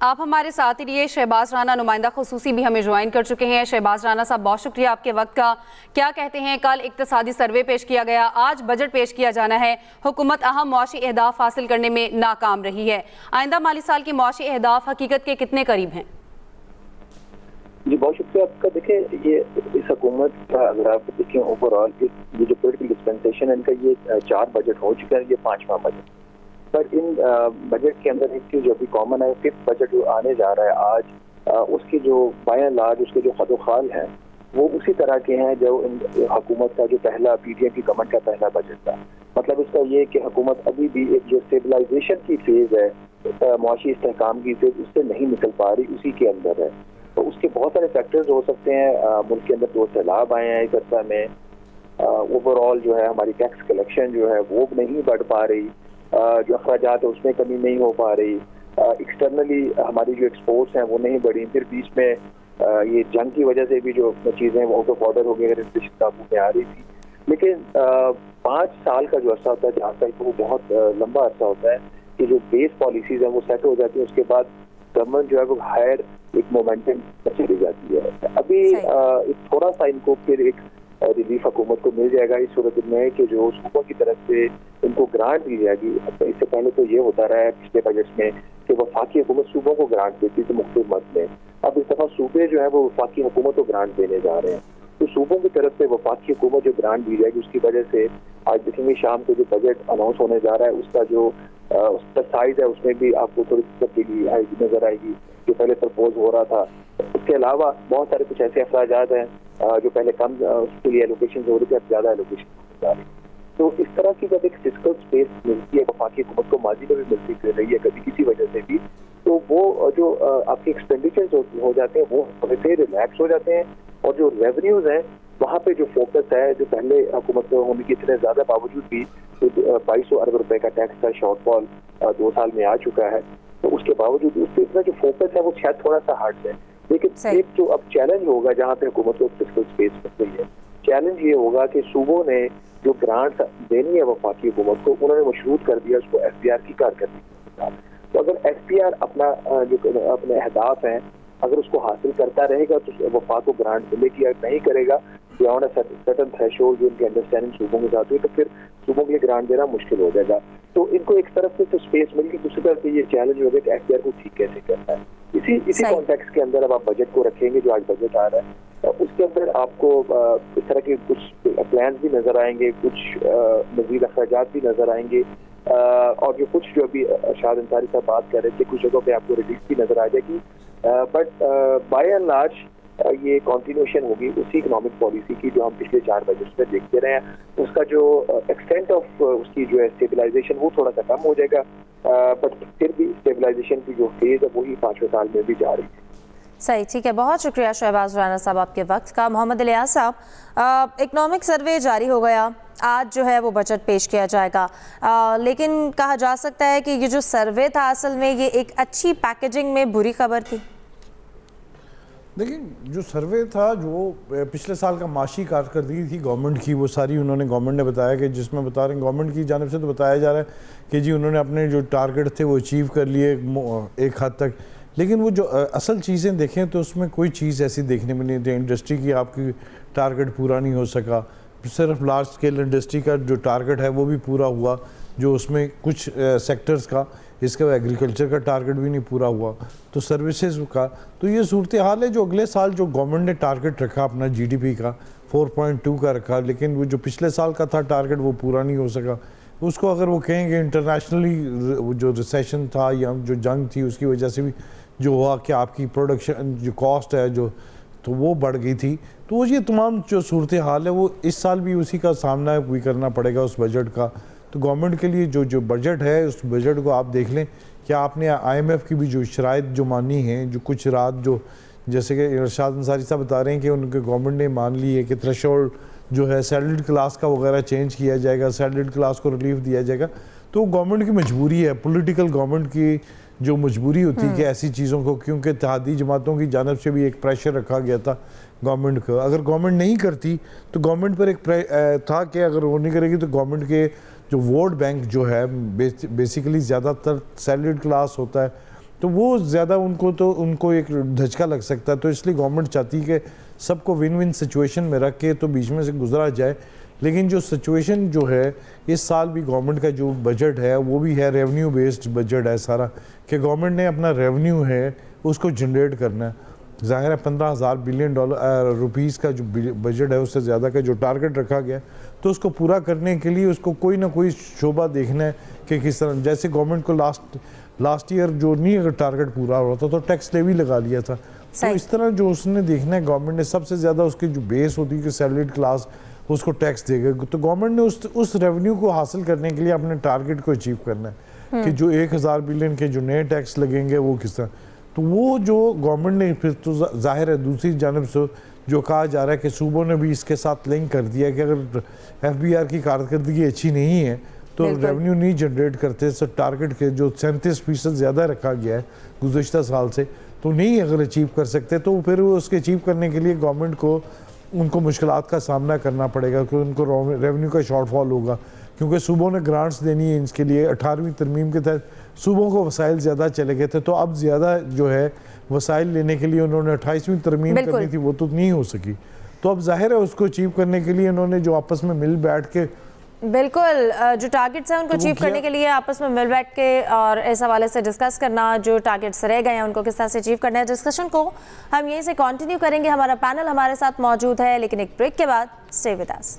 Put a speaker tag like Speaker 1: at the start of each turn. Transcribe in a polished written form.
Speaker 1: آپ ہمارے ساتھ ہی رہیے. شہباز رانا نمائندہ خصوصی بھی ہمیں جوائن کر چکے ہیں. شہباز رانا صاحب بہت شکریہ آپ کے وقت کا. کیا کہتے ہیں, کل اقتصادی سروے پیش کیا گیا, آج بجٹ پیش کیا جانا ہے. حکومت اہم معاشی اہداف حاصل کرنے میں ناکام رہی ہے. آئندہ مالی سال کے معاشی اہداف حقیقت کے کتنے قریب ہیں؟
Speaker 2: جی بہت شکریہ آپ کا. دیکھیں یہ اس حکومت کا اگر آپ دیکھیں اوور آل یہ جو پولیٹیکل ڈسپینسیشن ان کا یہ 4 بجٹ ہو چکا ہے, یہ 5واں بجٹ. پر ان بجٹ کے اندر ایک چیز جو ابھی کامن ہے, 5th بجٹ جو آنے جا رہا ہے آج, اس کی جو بائی اینڈ لارج اس کے جو خد و خال ہیں وہ اسی طرح کے ہیں جو حکومت کا جو پہلا پی ٹی ایم کی گورنمنٹ کا پہلا بجٹ تھا. مطلب اس کا یہ کہ حکومت ابھی بھی ایک جو اسٹیبلائزیشن کی فیز ہے, معاشی استحکام کی فیز, اس سے نہیں نکل پا رہی, اسی کے اندر ہے. تو اس کے بہت سارے فیکٹرز ہو سکتے ہیں. ملک کے اندر 2 سیلاب آئے ہیں اس عرصہ میں. اوور آل جو ہے ہماری ٹیکس کلیکشن جو ہے وہ نہیں بڑھ پا رہی, جو اخراجات ہے اس میں کمی نہیں ہو پا رہی. ایکسٹرنلی ہماری جو ایکسپورٹس ہیں وہ نہیں بڑھی. پھر بیچ میں یہ جنگ کی وجہ سے بھی جو چیزیں وہ آؤٹ آف آرڈر ہو گئی, اگر انفلیشن قابو میں آ رہی تھی. لیکن 5 سال کا جو عرصہ ہوتا ہے جہاں تک وہ بہت لمبا عرصہ ہوتا ہے کہ جو بیس پالیسیز ہیں وہ سیٹ ہو جاتی ہیں. اس کے بعد گورنمنٹ جو ہے وہ ہائر ایک مومنٹم چلی جاتی ہے. ابھی تھوڑا سا ان کو پھر ایک ریلیف حکومت کو مل جائے گا اس صورت میں کہ جو صوبوں کی طرف سے ان کو گرانٹ دی جائے گی. اس سے پہلے تو یہ ہوتا رہا ہے پچھلے بجٹ میں کہ وفاقی حکومت صوبوں کو گرانٹ دیتی تھی مختلف مد میں. اب اس دفعہ صوبے جو ہے وہ وفاقی حکومت کو گرانٹ دینے جا رہے ہیں. تو صوبوں کی طرف سے وفاقی حکومت جو گرانٹ دی جائے گی اس کی وجہ سے آج دیکھیں گے شام کو جو بجٹ اناؤنس ہونے جا رہا ہے اس کا جو اس کا سائز ہے اس میں بھی آپ کو تھوڑی تبدیلی نظر آئے گی جو پہلے پرپوز ہو رہا تھا. اس کے علاوہ بہت سارے کچھ ایسے اخراجات ہیں جو پہلے کم اس کے لیے ایلوکیشن ہو رہی تھی, اب زیادہ ایلوکیشن ہونے جا رہی ہے. تو اس طرح کی جب ایک فسکل اسپیس ملتی ہے وفاقی حکومت کو, ماضی میں بھی ملتی رہی ہے کبھی کسی وجہ سے بھی, تو وہ جو آپ کے ایکسپینڈیچرز ہو جاتے ہیں وہ تھوڑے سے ریلیکس ہو جاتے ہیں. اور جو ریونیوز ہیں وہاں پہ جو فوکس ہے, جو پہلے حکومت ہونے کے اتنے زیادہ باوجود بھی 2200 ارب روپے کا ٹیکس کا شارٹ فال 2 سال میں آ چکا ہے, تو اس کے باوجود اس پہ اتنا جو فوکس ہے وہ شاید تھوڑا سا ہارڈ ہے. لیکن ایک جو اب چیلنج ہوگا جہاں پہ حکومت کو فسکل اسپیس مل رہی ہے, چیلنج یہ ہوگا کہ صوبوں نے جو گرانٹ دینی ہے وفاقی حکومت کو انہوں نے مشروط کر دیا اس کو ایف پی آر کی کارکردگی کے ساتھ. تو اگر ایف پی آر اپنے اہداف ہیں اگر اس کو حاصل کرتا رہے گا تو وفاق کو گرانٹ ملے گی. اگر نہیں کرے گا بیاؤنڈ سرٹن تھریشولڈ جو ان کی انڈرسٹینڈنگ صوبوں کے ساتھ ہوئی تو پھر صوبوں کے لیے گرانٹ دینا مشکل ہو جائے گا. تو ان کو ایک طرف سے تو اسپیس مل گئی, دوسری طرف سے یہ چیلنج ہوگا کہ ایف پی آر کو ٹھیک کیسے کرنا ہے. اسی کانٹیکس کے اندر اب آپ بجٹ کو رکھیں گے جو آج بجٹ آ رہا ہے, اس کے اندر آپ کو اس طرح کے کچھ پلانز بھی نظر آئیں گے, کچھ مزید اخراجات بھی نظر آئیں گے, اور جو کچھ جو ابھی ارشاد انصاری صاحب بات کر رہے تھے کچھ جگہوں پہ آپ کو ریلیف بھی نظر آ جائے گی. بٹ بائی اینڈ لارج یہ کنٹینیوشن ہوگی اسی اکنامک پالیسی کی جو ہم پچھلے 4 بجٹس میں دیکھتے رہے ہیں. اس کا جو ایکسٹینٹ آف اس کی جو ہے اسٹیبلائزیشن وہ تھوڑا سا کم ہو جائے گا, بٹ پھر بھی اسٹیبلائزیشن کی جو فیز ہے وہی 5ویں سال میں بھی جا رہی ہے.
Speaker 3: صحیح, ٹھیک ہے, بہت شکریہ شہباز رانا صاحب آپ کے وقت کا. محمد الیاس صاحب, اکنامک سروے جاری ہو گیا, آج جو ہے وہ بجٹ پیش کیا جائے گا, لیکن کہا جا سکتا ہے کہ یہ جو سروے تھا اصل میں یہ ایک اچھی پیکیجنگ میں بری خبر تھی.
Speaker 4: دیکھیں جو سروے تھا جو پچھلے سال کا معاشی کارکردگی تھی گورنمنٹ کی وہ ساری گورنمنٹ نے بتایا کہ جس میں بتا رہے ہیں گورنمنٹ کی جانب سے تو بتایا جا رہا ہے کہ جی انہوں نے اپنے جو ٹارگٹ تھے وہ اچیو کر لیے ایک حد تک. لیکن وہ جو اصل چیزیں دیکھیں تو اس میں کوئی چیز ایسی دیکھنے میں نہیں تھی. انڈسٹری کی آپ کی ٹارگٹ پورا نہیں ہو سکا, صرف لارج اسکیل انڈسٹری کا جو ٹارگٹ ہے وہ بھی پورا ہوا, جو اس میں کچھ سیکٹرز کا اس کا ایگریکلچر کا ٹارگٹ بھی نہیں پورا ہوا, تو سروسز کا. تو یہ صورتحال ہے جو اگلے سال جو گورنمنٹ نے ٹارگٹ رکھا اپنا جی ڈی پی کا 4.2 کا رکھا, لیکن وہ جو پچھلے سال کا تھا ٹارگٹ وہ پورا نہیں ہو سکا. اس کو اگر وہ کہیں گے انٹرنیشنلی جو ریسیشن تھا یا جو جنگ تھی اس کی وجہ سے بھی جو ہوا کہ آپ کی پروڈکشن جو کاسٹ ہے جو تو وہ بڑھ گئی تھی. تو یہ تمام جو صورتحال ہے وہ اس سال بھی اسی کا سامنا بھی کرنا پڑے گا اس بجٹ کا. تو گورنمنٹ کے لیے جو بجٹ ہے اس بجٹ کو آپ دیکھ لیں کہ آپ نے آئی ایم ایف کی بھی جو شرائط جو مانی ہیں, جو کچھ رات جو جیسے کہ ارشاد انصاری صاحب بتا رہے ہیں کہ ان کے گورنمنٹ نے مان لی ہے کہ تھریشولڈ جو ہے سیلریڈ کلاس کا وغیرہ چینج کیا جائے گا, سیلریڈ کلاس کو ریلیف دیا جائے گا. تو گورنمنٹ کی مجبوری ہے, پولیٹیکل گورنمنٹ کی جو مجبوری ہوتی ہے کہ ایسی چیزوں کو, کیونکہ اتحادی جماعتوں کی جانب سے بھی ایک پریشر رکھا گیا تھا گورنمنٹ کو. اگر گورنمنٹ نہیں کرتی تو گورنمنٹ پر ایک تھا کہ اگر وہ نہیں کرے گی تو گورنمنٹ کے جو ووٹ بینک جو ہے بیسیکلی زیادہ تر سیلریڈ کلاس ہوتا ہے, تو وہ زیادہ ان کو ایک دھچکا لگ سکتا ہے. تو اس لیے گورنمنٹ چاہتی ہے کہ سب کو ون ون سچویشن میں رکھ کے تو بیچ میں سے گزرا جائے. لیکن جو سچویشن جو ہے اس سال بھی گورنمنٹ کا جو بجٹ ہے وہ بھی ہے ریونیو بیسڈ بجٹ ہے سارا, کہ گورنمنٹ نے اپنا ریونیو ہے اس کو جنریٹ کرنا ہے. ظاہر ہے 15,000 بلین روپیز کا جو بجٹ ہے اس سے زیادہ کا جو ٹارگٹ رکھا گیا ہے, تو اس کو پورا کرنے کے لیے اس کو کوئی نہ کوئی شعبہ دیکھنا ہے کہ کس طرح. جیسے گورنمنٹ کو لاسٹ ایئر جو نہیں اگر ٹارگٹ پورا ہو رہا تھا تو ٹیکس لیوی لگا لیا تھا. تو اس طرح جو اس نے دیکھنا ہے گورنمنٹ نے سب سے زیادہ اس کی جو بیس ہوتی ہے کہ سیلریڈ کلاس اس کو ٹیکس دے گا, تو گورنمنٹ نے اس ریونیو کو حاصل کرنے کے لیے اپنے ٹارگٹ کو اچیو کرنا ہے کہ جو 1,000 بلین کے جو نئے ٹیکس لگیں گے وہ کس طرح. تو وہ جو گورنمنٹ نے پھر تو ظاہر ہے دوسری جانب سے جو کہا جا رہا ہے کہ صوبوں نے بھی اس کے ساتھ لنک کر دیا کہ اگر ایف بی آر کی کارکردگی اچھی نہیں ہے تو ریونیو نہیں جنریٹ کرتے, سو ٹارگٹ کے جو 37% زیادہ رکھا گیا ہے گزشتہ سال سے تو نہیں اگر اچیو کر سکتے, تو پھر وہ اس کے اچیو کرنے کے لیے گورنمنٹ کو ان کو مشکلات کا سامنا کرنا پڑے گا کہ ان کو ریونیو کا شارٹ فال ہوگا, کیونکہ صوبوں نے گرانٹس دینی ہے اس کے لیے. 18ویں ترمیم کے تحت صوبوں کو وسائل زیادہ چلے گئے تھے, تو اب زیادہ جو ہے وسائل لینے کے لیے انہوں نے 28ویں ترمیم کرنی تھی, وہ تو نہیں ہو سکی. تو اب ظاہر ہے اس کو اچیو کرنے کے لیے انہوں نے جو آپس میں مل بیٹھ کے
Speaker 3: بالکل جو ٹارگٹس ہیں ان کو اچیو کرنے کے لیے آپس میں مل بیٹھ کے اور اس حوالے سے ڈسکس کرنا, جو ٹارگٹس رہ گئے ہیں ان کو کس طرح سے اچیو کرنا ہے. ڈسکشن کو ہم یہیں سے کنٹینیو کریں گے. ہمارا پینل ہمارے ساتھ موجود ہے لیکن ایک بریک کے بعد. Stay with us.